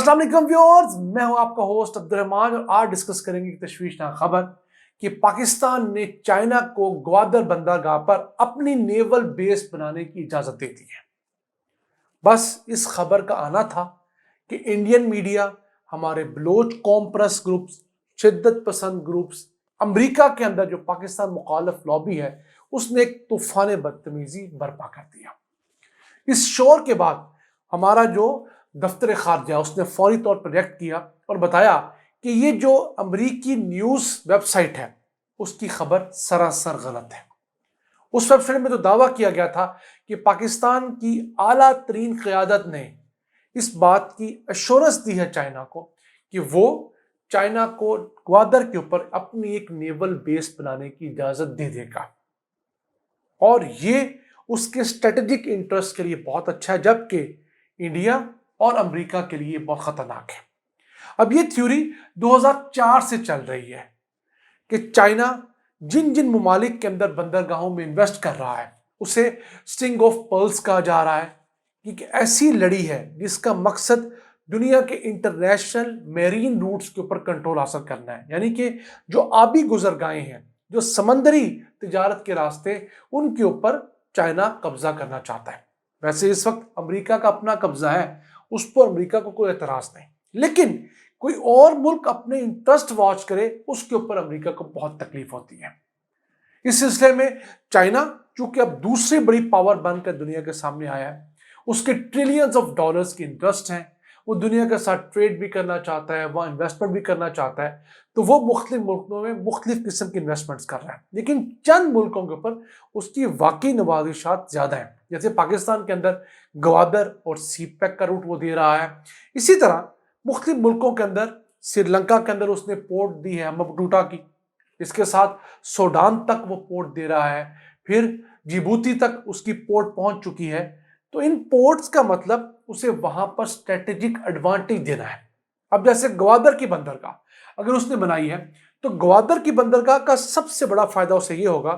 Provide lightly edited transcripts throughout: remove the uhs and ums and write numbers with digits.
अस्सलाम वालेकुम व्यूअर्स, मैं हूं आपका होस्ट अब्दुर्रहमान और आज डिस्कस करेंगे एक तशवीशनाक खबर कि पाकिस्तान ने चाइना को ग्वादर बंदरगाह पर अपनी नेवल बेस बनाने की इजाजत दे दी है। बस इस खबर का आना था कि इंडियन मीडिया, हमारे बलोच कौम प्रेस ग्रुप्स, शिद्दत पसंद ग्रुप्स, अमेरिका के अंदर जो पाकिस्तान मुखालिफ लॉबी है, उसने एक तूफान बदतमीजी बर्पा कर दिया। इस शोर के बाद हमारा जो दफ्तर खारजा उसने फौरी तौर पर रिएक्ट किया और बताया कि ये जो अमरीकी न्यूज़ वेबसाइट है उसकी खबर सरासर गलत है। उस वेबसाइट में तो दावा किया गया था कि पाकिस्तान की आला तरीन क़यादत ने इस बात की एश्योरेंस दी है चाइना को कि वो चाइना को ग्वादर के ऊपर अपनी एक नेवल बेस बनाने की इजाज़त दे देगा और ये उसके स्ट्रेटेजिक इंटरेस्ट के लिए बहुत अच्छा है, जबकि इंडिया और अमेरिका के लिए बहुत खतरनाक है। अब ये थ्योरी 2004 से चल रही है कि चाइना जिन जिन ममालिक के अंदर बंदरगाहों में इन्वेस्ट कर रहा है उसे स्ट्रिंग ऑफ पर्ल्स कहा जा रहा है, कि ऐसी लड़ी है जिसका मकसद दुनिया के इंटरनेशनल मेरीन रूट्स के ऊपर कंट्रोल हासिल करना है। यानी कि जो आबी गुजरगाहें हैं, जो समंदरी तिजारत के रास्ते, उनके ऊपर चाइना कब्जा करना चाहता है। वैसे इस वक्त अमेरिका का अपना कब्जा है, उस पर अमेरिका को कोई एतराज नहीं, लेकिन कोई और मुल्क अपने इंटरेस्ट वॉच करे उसके ऊपर अमेरिका को बहुत तकलीफ होती है। इस सिलसिले में चाइना चूंकि अब दूसरी बड़ी पावर बनकर दुनिया के सामने आया है, उसके ट्रिलियंस ऑफ डॉलर्स की इंटरेस्ट हैं, वो दुनिया के साथ ट्रेड भी करना चाहता है, वहाँ इन्वेस्टमेंट भी करना चाहता है, तो वो मुख्तलिफ मुल्कों में मुख्तलिफ किस्म की इन्वेस्टमेंट्स कर रहा है। लेकिन चंद मुल्कों के ऊपर उसकी वाकई नवाजिशात ज़्यादा हैं, जैसे पाकिस्तान के अंदर ग्वादर और सी पैक का रूट वो दे रहा है। इसी तरह मुख्तलिफ मुल्कों के अंदर, श्रीलंका के अंदर उसने पोर्ट दी है मबडूटा की, इसके साथ सूडान तक वो पोर्ट दे रहा है, फिर जिबूती तक उसकी पोर्ट पहुंच चुकी है। तो इन पोर्ट्स का मतलब उसे वहां पर स्ट्रेटेजिक एडवांटेज देना है। अब जैसे ग्वादर की बंदरगाह अगर उसने बनाई है तो ग्वादर की बंदरगाह का सबसे बड़ा फायदा उसे ये होगा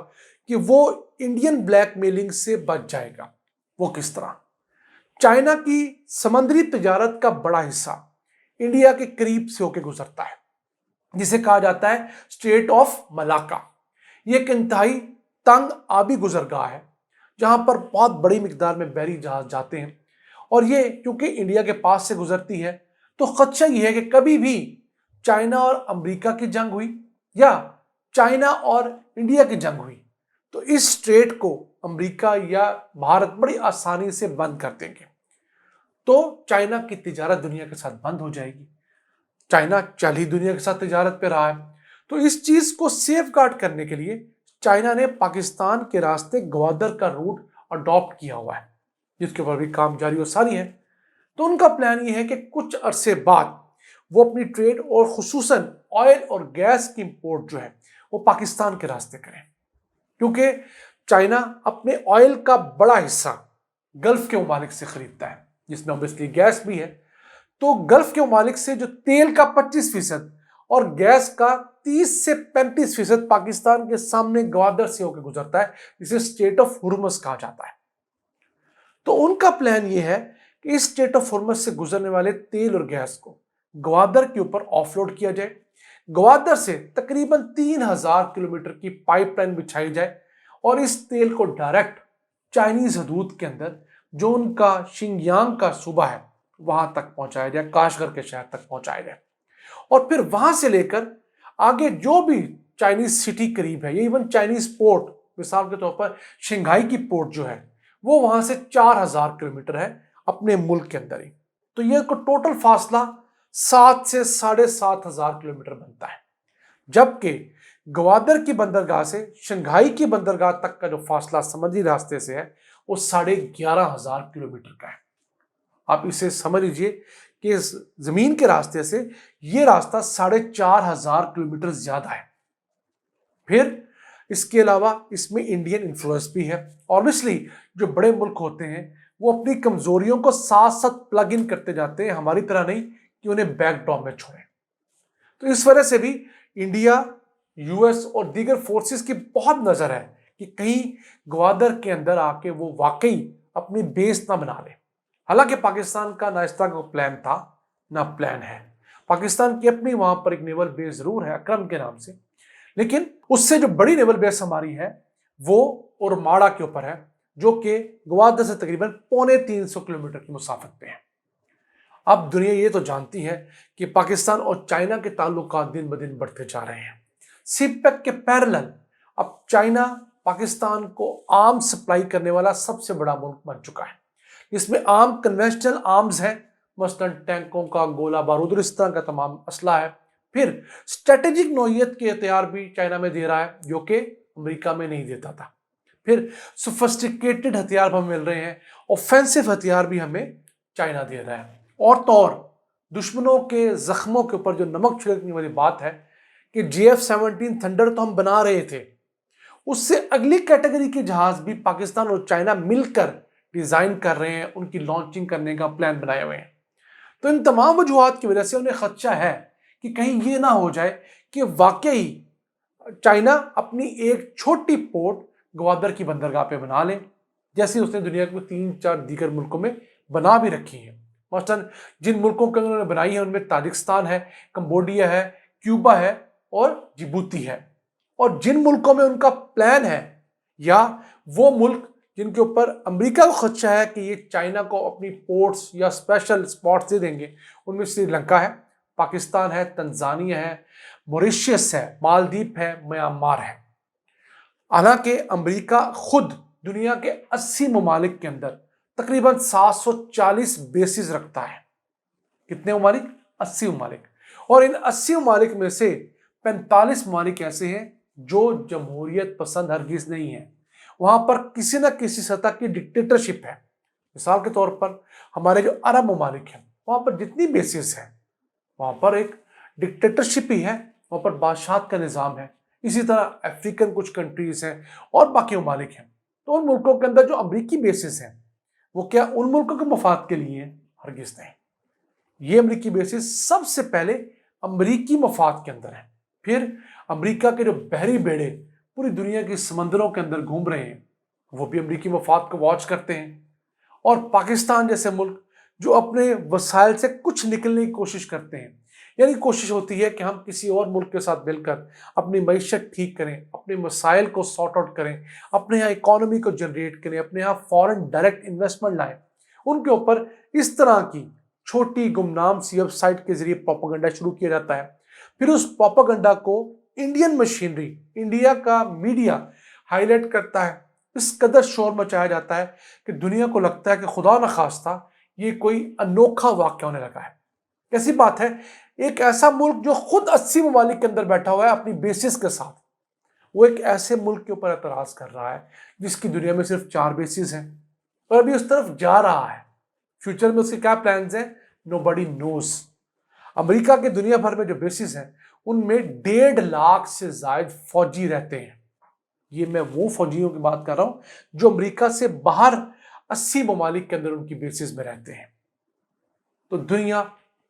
कि वो इंडियन ब्लैकमेलिंग से बच जाएगा। वो किस तरह? चाइना की समंदरी तिजारत का बड़ा हिस्सा इंडिया के करीब से होकर गुजरता है, जिसे कहा जाता है स्ट्रेट ऑफ मलाका। ये एक इंतहाई तंग आबी गुजरगाह है जहां पर बहुत बड़ी मिकदार में बहरी जहाज जाते हैं, और ये क्योंकि इंडिया के पास से गुजरती है तो खदशा ये है कि कभी भी चाइना और अमेरिका की जंग हुई या चाइना और इंडिया की जंग हुई तो इस स्ट्रेट को अमेरिका या भारत बड़ी आसानी से बंद कर देंगे, तो चाइना की तिजारत दुनिया के साथ बंद हो जाएगी। चाइना चल ही दुनिया के साथ तिजारत पे रहा है, तो इस चीज को सेफ गार्ड करने के लिए चाइना ने पाकिस्तान के रास्ते ग्वादर का रूट अडॉप्ट किया हुआ है, जिसके ऊपर भी काम जारी और सारी है। तो उनका प्लान ये है कि कुछ अरसे बाद वो अपनी ट्रेड और खुसूसन ऑयल और गैस की इंपोर्ट जो है वो पाकिस्तान के रास्ते करें, क्योंकि चाइना अपने ऑयल का बड़ा हिस्सा गल्फ के ममालिक से खरीदता है, जिसमें ऑब्वियसली गैस भी है। तो गल्फ के ममालिक से जो तेल का 25% और गैस का 30 से 35% पाकिस्तान के सामने ग्वादर से होकर गुजरता है, जिसे स्टेट ऑफ हुर्मुज कहा जाता है। तो उनका प्लान ये है कि इस स्टेट ऑफ हुर्मुज से गुजरने वाले तेल और गैस को ग्वादर के ऊपर ऑफलोड किया जाए, ग्वादर से तकरीबन 3000 किलोमीटर की पाइपलाइन बिछाई जाए और इस तेल को डायरेक्ट चाइनीज हदूद के अंदर जो उनका शिंगयांग का सूबा है वहां तक पहुंचाया जाए, काशगर के शहर तक पहुंचाया जाए, और फिर वहां से लेकर आगे जो भी चाइनीज सिटी करीब है, ये इवन चाइनीज पोर्ट, मिसाल के तौर पर शंघाई की पोर्ट जो है वो वहां से 4000 किलोमीटर है अपने मुल्क के अंदर ही। तो ये टोटल फासला 7 से 7500 किलोमीटर बनता है, जबकि ग्वादर की बंदरगाह से शंघाई की बंदरगाह तक का जो फासला समुद्री रास्ते से है वो 11500 किलोमीटर का है। आप इसे समझ लीजिए कि जमीन के रास्ते से ये रास्ता 4500 किलोमीटर ज्यादा है। फिर इसके अलावा इसमें इंडियन इन्फ्लुएंस भी है। ऑब्वियसली जो बड़े मुल्क होते हैं वो अपनी कमजोरियों को साथ साथ प्लग इन करते जाते हैं, हमारी तरह नहीं कि उन्हें बैकड्रॉप में छोड़ें। तो इस वजह से भी इंडिया, यूएस और दीगर फोर्सेस की बहुत नजर है कि कहीं ग्वादर के अंदर आके वो वाकई अपनी बेस ना बना ले। हालांकि पाकिस्तान का ना इस तरह का प्लान था, ना प्लान है। पाकिस्तान की अपनी वहां पर एक नेवल बेस जरूर है अकरम के नाम से, लेकिन उससे जो बड़ी नेवल बेस हमारी है वो उरमाड़ा के ऊपर है, जो कि ग्वादर से तकरीबन 350 किलोमीटर की मुसाफत पे है। अब दुनिया ये तो जानती है कि पाकिस्तान और चाइना के ताल्लुकात दिन ब दिन बढ़ते जा रहे हैं। सीपेक के पैरेलल अब चाइना पाकिस्तान को आर्म्स सप्लाई करने वाला सबसे बड़ा मुल्क बन चुका है। इसमें आम कन्वेंशनल आर्म्स हैं, मसलन टैंकों का गोला बारूद, इस तरह का तमाम असला है। फिर स्ट्रेटेजिक नौइयत के हथियार भी चाइना में दे रहा है, जो कि अमेरिका में नहीं देता था। फिर सोफिस्टिकेटेड हथियार हमें मिल रहे हैं, ऑफेंसिव हथियार भी हमें चाइना दे रहा है। और तो और दुश्मनों के जख्मों के ऊपर जो नमक छिड़कने वाली बात है कि GF-17 थंडर तो हम बना रहे थे, उससे अगली कैटेगरी के जहाज भी पाकिस्तान और चाइना मिलकर डिजाइन कर रहे हैं, उनकी लॉन्चिंग करने का प्लान बनाए हुए हैं। तो इन तमाम वजूहात की वजह से उन्हें खदशा है कि कहीं ये ना हो जाए कि वाकई चाइना अपनी एक छोटी पोर्ट ग्वादर की बंदरगाह पे बना ले, जैसे उसने दुनिया के 3-4 दीगर मुल्कों में बना भी रखी है। मसलन जिन मुल्कों के उन्होंने बनाई है उनमें ताजिकिस्तान है, कंबोडिया है, क्यूबा है और जिबूती है। और जिन मुल्कों में उनका प्लान है या वो मुल्क जिनके ऊपर अमेरिका को खदशा है कि ये चाइना को अपनी पोर्ट्स या स्पेशल स्पॉट्स दे देंगे, उनमें श्रीलंका है, पाकिस्तान है, तंजानिया है, मॉरिशस है, मालदीव है, म्यांमार है। हालांकि अमेरिका खुद दुनिया के 80 ममालिक के अंदर तकरीबन 740 बेसिस रखता है। कितने ममालिक? 80 ममालिक। और इन 80 ममालिक में से 45 ममालिक ऐसे हैं जो जमहूरियत पसंद हरगिज नहीं है, वहां पर किसी न किसी सतह की डिक्टेटरशिप है। मिसाल के तौर पर हमारे जो अरब ममालिक हैं, वहां पर जितनी बेसिस है वहां पर एक डिक्टेटरशिप ही है, वहां पर बादशाहत का निज़ाम है। इसी तरह अफ्रीकन कुछ कंट्रीज हैं और बाकी ममालिक हैं। तो उन मुल्कों के अंदर जो अमरीकी बेसिस हैं वो क्या उन मुल्कों के मफाद के लिए हैं? हरगिज नहीं। ये अमरीकी बेसिस सबसे पहले अमरीकी मफाद के अंदर है। फिर अमरीका के जो बहरी बेड़े पूरी दुनिया के समंदरों के अंदर घूम रहे हैं, वो भी अमरीकी मफाद को वॉच करते हैं। और पाकिस्तान जैसे मुल्क जो अपने वसाइल से कुछ निकलने की कोशिश करते हैं, यानी कोशिश होती है कि हम किसी और मुल्क के साथ मिलकर अपनी मईशत ठीक करें, अपने मसाइल को सॉर्ट आउट करें, अपने यहाँ इकॉनमी को जनरेट करें, अपने यहाँ फॉरेन डायरेक्ट इन्वेस्टमेंट लाएं, उनके ऊपर इस तरह की छोटी गुमनाम सी वेबसाइट के जरिए प्रोपेगेंडा शुरू किया जाता है। फिर उस प्रोपेगेंडा को इंडियन मशीनरी, इंडिया का मीडिया हाईलाइट करता है। इस कदर शोर मचाया जाता है कि दुनिया को लगता है कि खुदा न खास्ता ये कोई अनोखा वाक़या होने लगा है। कैसी बात है, एक ऐसा मुल्क जो खुद 80 ममालिक के अंदर बैठा हुआ है अपनी बेसिस के साथ, वो एक ऐसे मुल्क के ऊपर एतराज कर रहा है जिसकी दुनिया में सिर्फ 4 बेसिस हैं, और अभी उस तरफ जा रहा है। फ्यूचर में उसके क्या प्लान्स हैं, नोबडी नोज। अमेरिका के दुनिया भर में जो बेसिस हैं उनमें 1.5 लाख से ज्यादा फौजी रहते हैं। ये मैं वो फौजियों की बात कर रहा हूं जो अमेरिका से बाहर 80 ममालिक के अंदर उनकी बेसिस में रहते हैं। तो दुनिया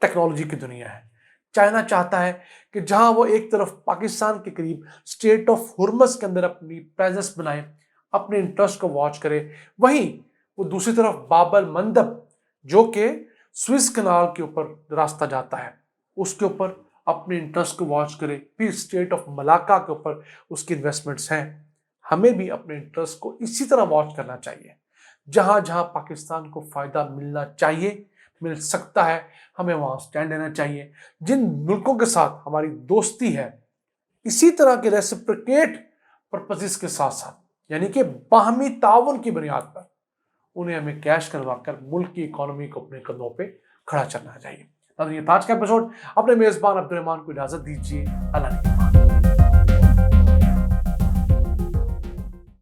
टेक्नोलॉजी की दुनिया है। चाइना चाहता है कि जहां वो एक तरफ पाकिस्तान के करीब स्टेट ऑफ हुर्मस के अंदर अपनी प्रेजेंस बनाए, अपने इंटरेस्ट को वॉच करे, वहीं वो दूसरी तरफ बाबल मंदब जो कि स्विस कनाल के ऊपर रास्ता जाता है, उसके ऊपर अपने इंटरेस्ट को वॉच करे। फिर स्टेट ऑफ मलाका के ऊपर उसकी इन्वेस्टमेंट्स हैं। हमें भी अपने इंटरेस्ट को इसी तरह वॉच करना चाहिए। जहां जहां पाकिस्तान को फायदा मिलना चाहिए, मिल सकता है, हमें वहां स्टैंड लेना चाहिए। जिन मुल्कों के साथ हमारी दोस्ती है, इसी तरह के रेसिप्रोकेट पर्पसेस के साथ साथ, यानी कि बाहमी ताउन की बुनियाद पर, उन्हें हमें कैश करवाकर मुल्क की इकोनॉमी को अपने कदमों पे खड़ा करना चाहिए। ये आज का एपिसोड, अपने मेजबान अब्दुल रहमान को इजाजत दीजिए। अल्लाह।